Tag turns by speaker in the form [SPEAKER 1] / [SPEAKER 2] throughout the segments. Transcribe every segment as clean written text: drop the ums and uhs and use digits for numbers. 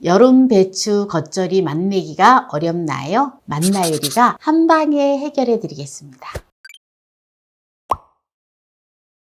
[SPEAKER 1] 여름 배추 겉절이 맛내기가 어렵나요? 맛나요리가 한방에 해결해 드리겠습니다.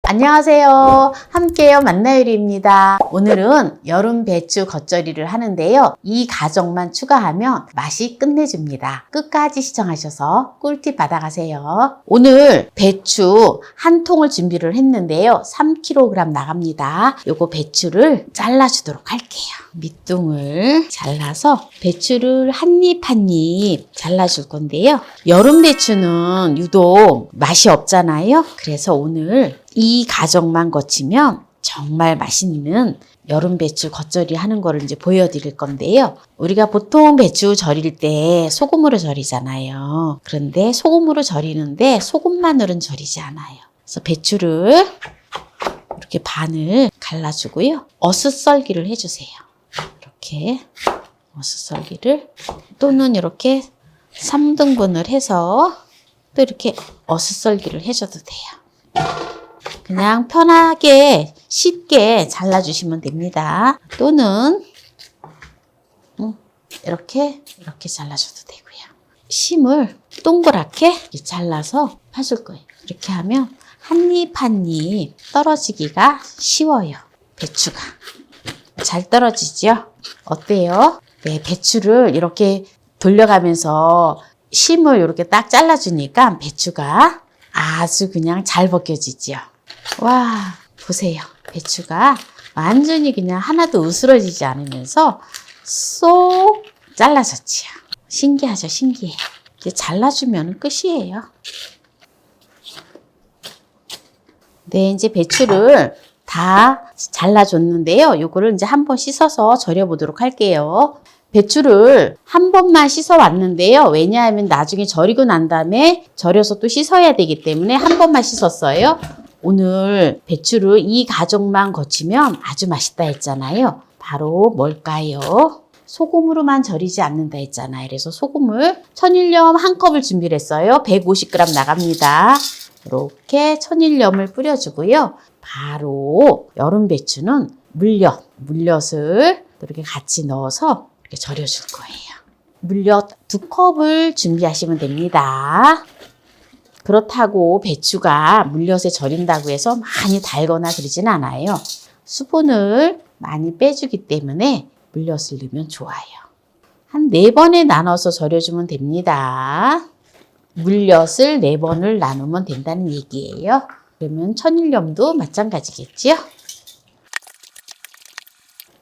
[SPEAKER 1] 안녕하세요. 함께요 맛나요리입니다. 오늘은 여름 배추 겉절이를 하는데요. 이 가정만 추가하면 맛이 끝내줍니다. 끝까지 시청하셔서 꿀팁 받아가세요. 오늘 배추 한 통을 준비를 했는데요. 3kg 나갑니다. 요거 배추를 잘라주도록 할게요. 밑둥을 잘라서 배추를 한 입 한 입 잘라줄 건데요. 여름 배추는 유독 맛이 없잖아요. 그래서 오늘 이 과정만 거치면 정말 맛있는 여름 배추 겉절이 하는 거를 이제 보여드릴 건데요. 우리가 보통 배추 절일 때 소금으로 절이잖아요. 그런데 소금으로 절이는데 소금만으로는 절이지 않아요. 그래서 배추를 이렇게 반을 갈라주고요. 어슷썰기를 해주세요. 이렇게 어슷썰기를 또는 이렇게 3등분을 해서 또 이렇게 어슷썰기를 해줘도 돼요. 그냥 편하게 쉽게 잘라주시면 됩니다. 또는 이렇게 잘라줘도 되고요. 심을 동그랗게 잘라서 파줄 거예요. 이렇게 하면 한 입 한 입 떨어지기가 쉬워요. 배추가 잘 떨어지죠? 어때요? 네, 배추를 이렇게 돌려가면서 심을 이렇게 딱 잘라주니까 배추가 아주 그냥 잘 벗겨지죠. 와, 보세요. 배추가 완전히 그냥 하나도 으스러지지 않으면서 쏙 잘라졌지요. 신기하죠? 신기해. 이제 잘라주면 끝이에요. 네, 이제 배추를 다 잘라줬는데요. 요거를 이제 한번 씻어서 절여보도록 할게요. 배추를 한 번만 씻어 왔는데요. 왜냐하면 나중에 절이고 난 다음에 절여서 또 씻어야 되기 때문에 한 번만 씻었어요. 오늘 배추를 이 과정만 거치면 아주 맛있다 했잖아요. 바로 뭘까요? 소금으로만 절이지 않는다 했잖아요. 그래서 소금을 천일염 한 컵을 준비를 했어요. 150g 나갑니다. 이렇게 천일염을 뿌려주고요. 바로 여름 배추는 물엿을 이렇게 같이 넣어서 이렇게 절여줄 거예요. 물엿 2컵을 준비하시면 됩니다. 그렇다고 배추가 물엿에 절인다고 해서 많이 달거나 그러진 않아요. 수분을 많이 빼주기 때문에 물엿을 넣으면 좋아요. 한 4번에 나눠서 절여주면 됩니다. 물엿을 4번을 나누면 된다는 얘기예요. 그러면 천일염도 마찬가지겠지요?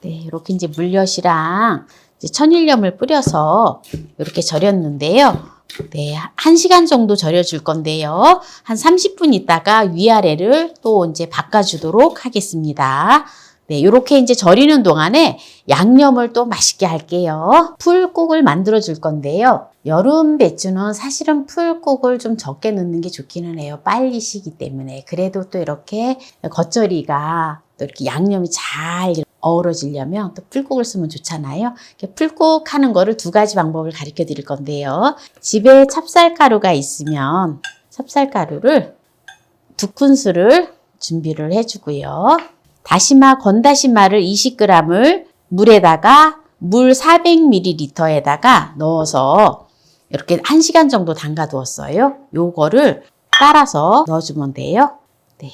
[SPEAKER 1] 네, 이렇게 이제 물엿이랑 이제 천일염을 뿌려서 이렇게 절였는데요. 네, 1시간 정도 절여줄 건데요. 한 30분 있다가 위아래를 또 이제 바꿔주도록 하겠습니다. 네, 이렇게 이제 절이는 동안에 양념을 또 맛있게 할게요. 풀국을 만들어 줄 건데요. 여름 배추는 사실은 풀국을 좀 적게 넣는 게 좋기는 해요. 빨리 식기 때문에. 그래도 또 이렇게 겉절이가 또 이렇게 양념이 잘 어우러지려면 또 풀국을 쓰면 좋잖아요. 풀국 하는 거를 2가지 방법을 가르쳐 드릴 건데요. 집에 찹쌀가루가 있으면 찹쌀가루를 2큰술을 준비를 해주고요. 다시마, 건다시마를 20g을 물에다가 물 400ml에다가 넣어서 이렇게 1시간 정도 담가 두었어요. 요거를 따라서 넣어주면 돼요. 네.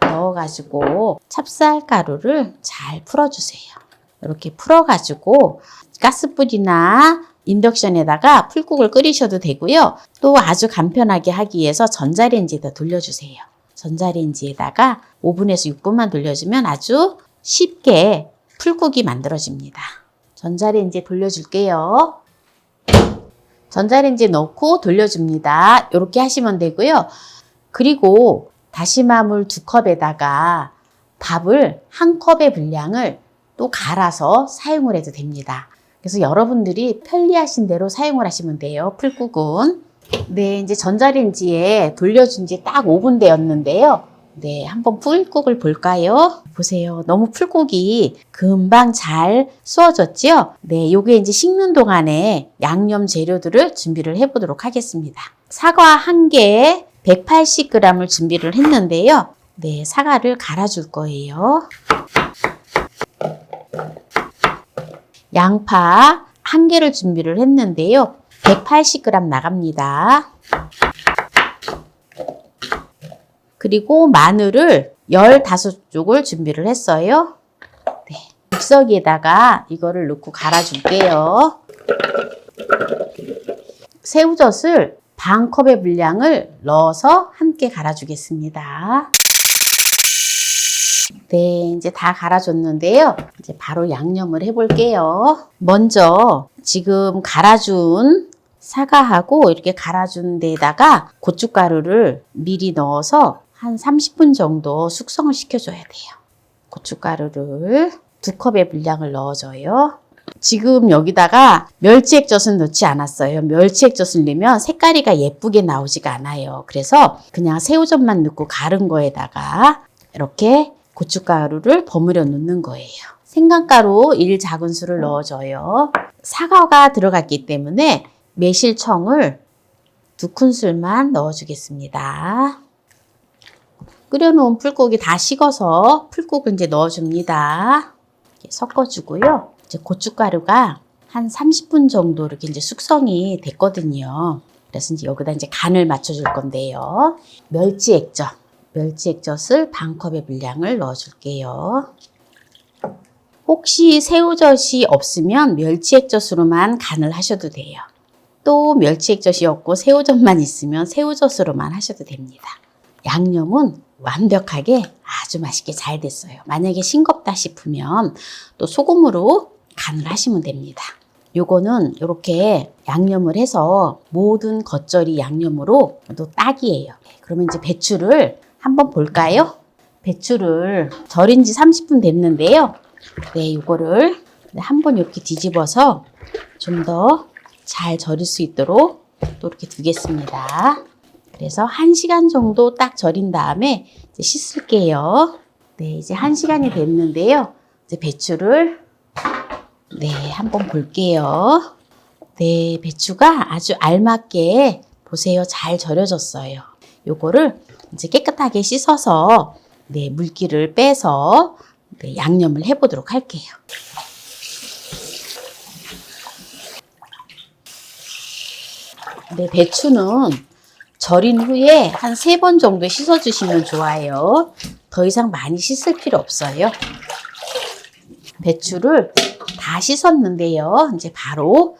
[SPEAKER 1] 넣어가지고 찹쌀가루를 잘 풀어주세요. 이렇게 풀어가지고 가스불이나 인덕션에다가 풀국을 끓이셔도 되고요. 또 아주 간편하게 하기 위해서 전자레인지에다 돌려주세요. 전자레인지에다가 5분에서 6분만 돌려주면 아주 쉽게 풀국이 만들어집니다. 전자레인지에 돌려줄게요. 전자레인지에 넣고 돌려줍니다. 이렇게 하시면 되고요. 그리고 다시마물 2컵에다가 밥을 1컵의 분량을 또 갈아서 사용을 해도 됩니다. 그래서 여러분들이 편리하신 대로 사용을 하시면 돼요. 풀국은. 네, 이제 전자레인지에 돌려준 지 딱 5분 되었는데요. 네, 한번 풀국을 볼까요? 보세요. 너무 풀국이 금방 잘 쏘아졌죠? 네, 요게 이제 식는 동안에 양념 재료들을 준비를 해보도록 하겠습니다. 사과 1개 180g을 준비를 했는데요. 네, 사과를 갈아줄 거예요. 양파 1개를 준비를 했는데요. 180g 나갑니다. 그리고 마늘을 15쪽을 준비를 했어요. 네, 믹서기에다가 이거를 넣고 갈아줄게요. 새우젓을 반 컵의 분량을 넣어서 함께 갈아주겠습니다. 네, 이제 다 갈아줬는데요. 이제 바로 양념을 해볼게요. 먼저 지금 갈아준 사과하고 이렇게 갈아준 데에다가 고춧가루를 미리 넣어서 한 30분 정도 숙성을 시켜줘야 돼요. 고춧가루를 2컵의 분량을 넣어줘요. 지금 여기다가 멸치액젓은 넣지 않았어요. 멸치액젓을 넣으면 색깔이가 예쁘게 나오지가 않아요. 그래서 그냥 새우젓만 넣고 갈은 거에다가 이렇게 고춧가루를 버무려 넣는 거예요. 생강가루 1작은술을 넣어줘요. 사과가 들어갔기 때문에 매실청을 2큰술만 넣어주겠습니다. 끓여놓은 풀고기 다 식어서 풀국을 이제 넣어줍니다. 이렇게 섞어주고요. 이제 고춧가루가 한 30분 정도 이렇게 이제 숙성이 됐거든요. 그래서 이제 여기다 이제 간을 맞춰줄 건데요. 멸치액젓을 반 컵의 분량을 넣어줄게요. 혹시 새우젓이 없으면 멸치액젓으로만 간을 하셔도 돼요. 또 멸치액젓이 없고 새우젓만 있으면 새우젓으로만 하셔도 됩니다. 양념은 완벽하게 아주 맛있게 잘 됐어요. 만약에 싱겁다 싶으면 또 소금으로 간을 하시면 됩니다. 요거는 이렇게 양념을 해서 모든 겉절이 양념으로 또 딱이에요. 그러면 이제 배추를 한번 볼까요? 배추를 절인 지 30분 됐는데요. 네, 이거를 한번 이렇게 뒤집어서 좀 더 잘 절일 수 있도록 또 이렇게 두겠습니다. 그래서 1시간 정도 딱 절인 다음에 이제 씻을게요. 네, 이제 1시간이 됐는데요. 이제 배추를 한번 볼게요. 네, 배추가 아주 알맞게 보세요. 잘 절여졌어요. 요거를 이제 깨끗하게 씻어서 물기를 빼서 양념을 해보도록 할게요. 배추는 절인 후에 한 3번 정도 씻어주시면 좋아요. 더 이상 많이 씻을 필요 없어요. 배추를 다 씻었는데요. 이제 바로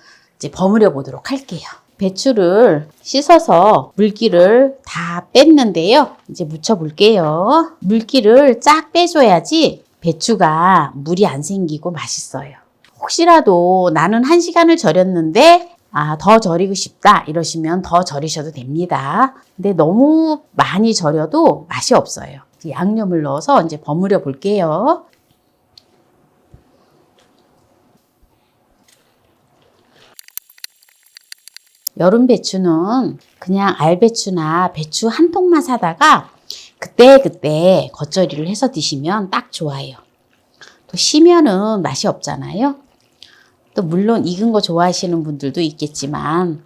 [SPEAKER 1] 버무려 보도록 할게요. 배추를 씻어서 물기를 다 뺐는데요. 이제 무쳐 볼게요. 물기를 쫙 빼줘야지 배추가 물이 안 생기고 맛있어요. 혹시라도 나는 1시간을 절였는데 더 절이고 싶다 이러시면 더 절이셔도 됩니다. 근데 너무 많이 절여도 맛이 없어요. 양념을 넣어서 이제 버무려 볼게요. 여름 배추는 그냥 알배추나 배추 한 통만 사다가 그때 겉절이를 해서 드시면 딱 좋아요. 또 시면은 맛이 없잖아요. 또 물론 익은 거 좋아하시는 분들도 있겠지만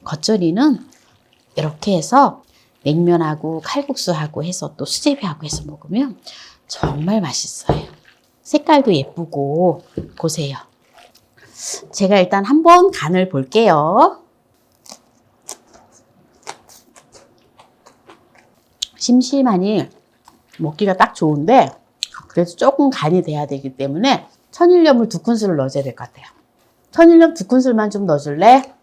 [SPEAKER 1] 겉절이는 이렇게 해서 냉면하고 칼국수하고 해서 또 수제비하고 해서 먹으면 정말 맛있어요. 색깔도 예쁘고 보세요. 제가 일단 한번 간을 볼게요. 심심하니 먹기가 딱 좋은데 그래도 조금 간이 돼야 되기 때문에 천일염을 2큰술을 넣어줘야 될 것 같아요. 천일염 2큰술만 좀 넣어줄래?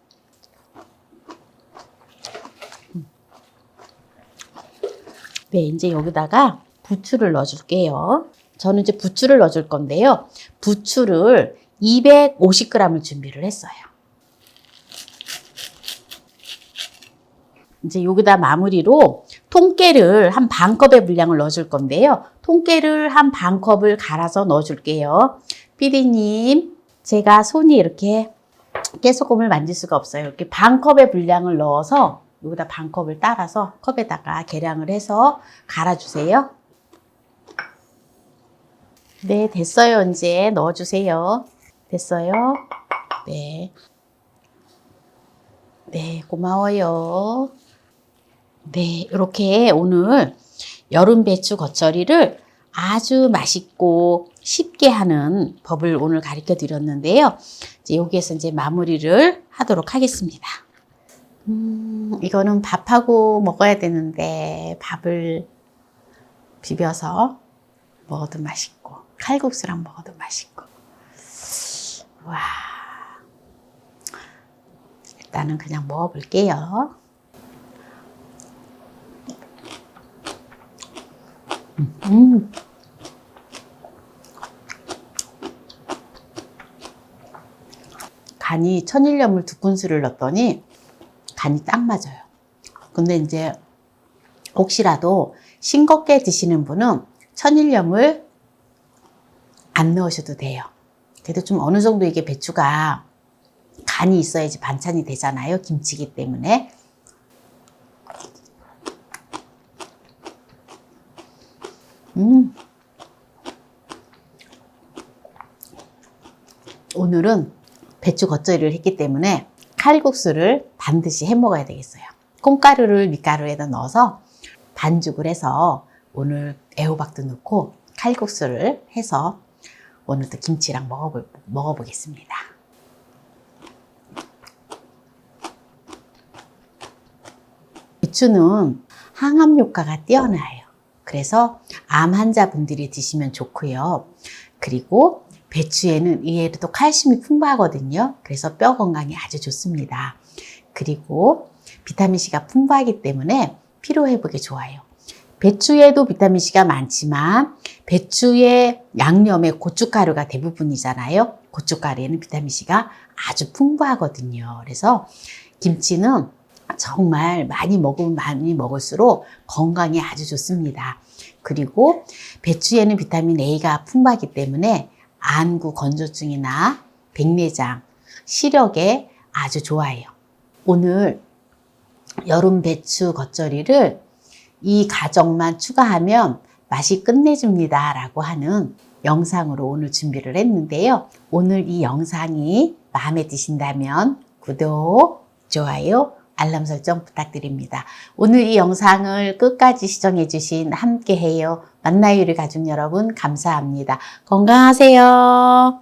[SPEAKER 1] 네, 이제 여기다가 부추를 넣어줄게요. 저는 이제 부추를 넣어줄 건데요. 부추를 250g을 준비를 했어요. 이제 여기다 마무리로 통깨를 한 반 컵의 분량을 넣어줄 건데요. 통깨를 한 반 컵을 갈아서 넣어줄게요. 피디님, 제가 손이 이렇게 깨소금을 만질 수가 없어요. 이렇게 반 컵의 분량을 넣어서 여기다 반 컵을 따라서 컵에다가 계량을 해서 갈아주세요. 네, 됐어요. 이제 넣어주세요. 됐어요. 네. 네, 고마워요. 네, 이렇게 오늘 여름 배추 겉절이를 아주 맛있고 쉽게 하는 법을 오늘 가르쳐 드렸는데요. 이제 여기에서 이제 마무리를 하도록 하겠습니다. 이거는 밥하고 먹어야 되는데 밥을 비벼서 먹어도 맛있고 칼국수랑 먹어도 맛있고. 와, 일단은 그냥 먹어볼게요. 간이 천일염을 2큰술을 넣었더니 간이 딱 맞아요. 근데 이제 혹시라도 싱겁게 드시는 분은 천일염을 안 넣으셔도 돼요. 그래도 좀 어느 정도 이게 배추가 간이 있어야지 반찬이 되잖아요. 김치기 때문에. 오늘은 배추 겉절이를 했기 때문에 칼국수를 반드시 해 먹어야 되겠어요. 콩가루를 밀가루에다 넣어서 반죽을 해서 오늘 애호박도 넣고 칼국수를 해서 오늘도 김치랑 먹어보겠습니다. 배추는 항암 효과가 뛰어나요. 그래서 암 환자분들이 드시면 좋고요. 그리고 배추에는 의외로 또 칼슘이 풍부하거든요. 그래서 뼈 건강에 아주 좋습니다. 그리고 비타민C가 풍부하기 때문에 피로 회복에 좋아요. 배추에도 비타민C가 많지만 배추의 양념에 고춧가루가 대부분이잖아요. 고춧가루에는 비타민C가 아주 풍부하거든요. 그래서 김치는 정말 많이 먹으면 많이 먹을수록 건강에 아주 좋습니다. 그리고 배추에는 비타민 A가 풍부하기 때문에 안구 건조증이나 백내장, 시력에 아주 좋아요. 오늘 여름 배추 겉절이를 이 가정만 추가하면 맛이 끝내줍니다 라고 하는 영상으로 오늘 준비를 했는데요. 오늘 이 영상이 마음에 드신다면 구독, 좋아요, 알람 설정 부탁드립니다. 오늘 이 영상을 끝까지 시청해주신 함께해요 만나요리 가족 여러분 감사합니다. 건강하세요.